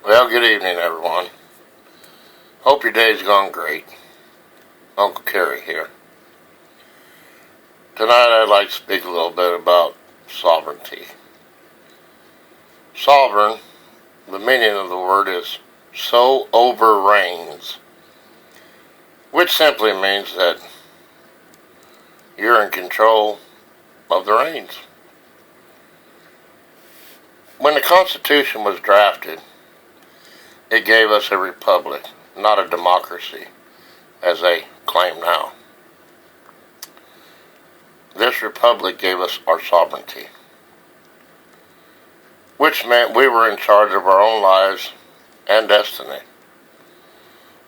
Well, good evening, everyone. Hope your day's gone great. Uncle Kerry here. Tonight I'd like to speak a little bit about sovereignty. Sovereign, the meaning of the word is so over reigns, which simply means that you're in control of the reins. When the Constitution was drafted, it gave us a republic, not a democracy, as they claim now. This republic gave us our sovereignty, which meant we were in charge of our own lives and destiny.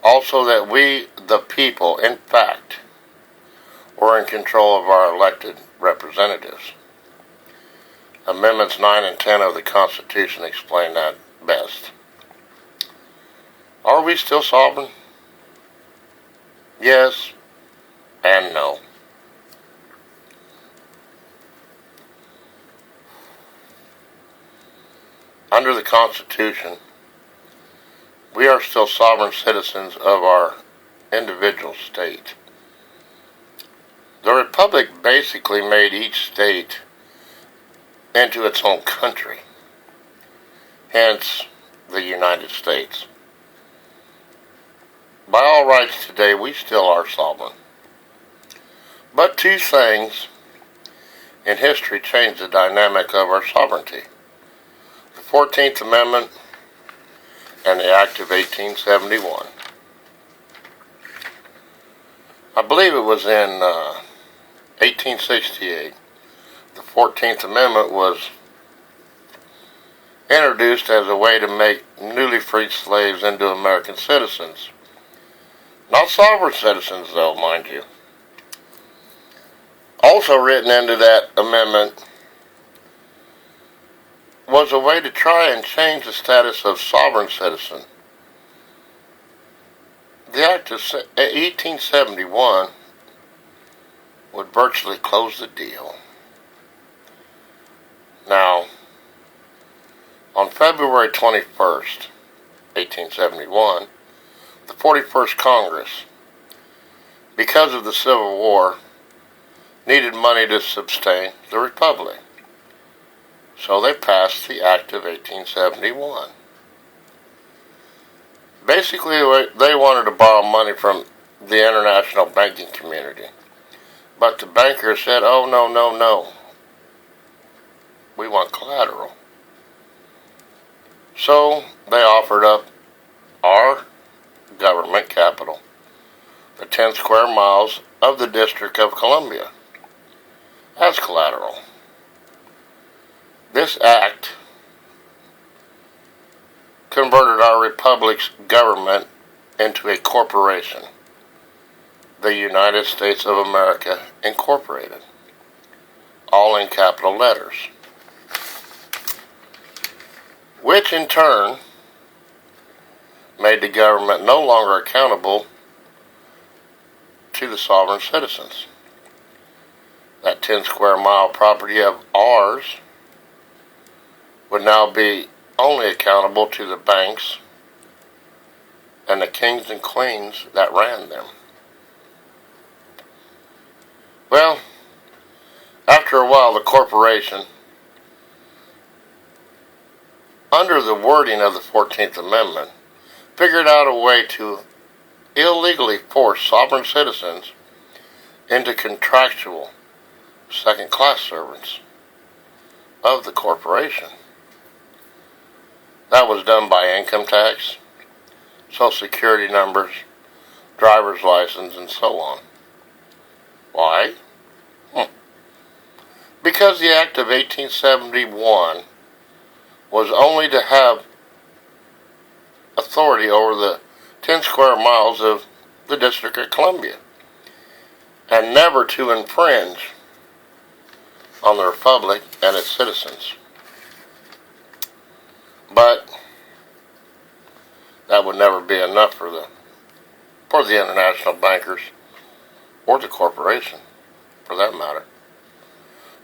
Also that we, the people, in fact, were in control of our elected representatives. Amendments 9 and 10 of the Constitution explain that best. Are we still sovereign? Yes and no. Under the Constitution, we are still sovereign citizens of our individual state. The Republic basically made each state into its own country, hence the United States. By all rights today, we still are sovereign. But two things in history changed the dynamic of our sovereignty. The 14th Amendment and the Act of 1871. I believe it was in 1868. The 14th Amendment was introduced as a way to make newly freed slaves into American citizens. Not sovereign citizens, though, mind you. Also written into that amendment was a way to try and change the status of sovereign citizen. The Act of 1871 would virtually close the deal. Now, on February 21st, 1871, the 41st Congress, because of the Civil War, needed money to sustain the Republic. So they passed the Act of 1871. Basically, they wanted to borrow money from the international banking community. But the bankers said, oh, no. We want collateral. So they offered up our government capital, the 10 square miles of the District of Columbia, as collateral. This act converted our republic's government into a corporation, the United States of America Incorporated, all in capital letters, which in turn made the government no longer accountable to the sovereign citizens. That 10 square mile property of ours would now be only accountable to the banks and the kings and queens that ran them. Well, after a while, the corporation, under the wording of the 14th Amendment, figured out a way to illegally force sovereign citizens into contractual second-class servants of the corporation. That was done by income tax, social security numbers, driver's license, and so on. Why? Because the Act of 1871 was only to have authority over the 10 square miles of the District of Columbia, and never to infringe on the Republic and its citizens. But that would never be enough for the international bankers or the corporation, for that matter.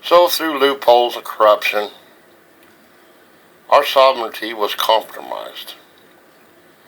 So through loopholes of corruption, our sovereignty was compromised.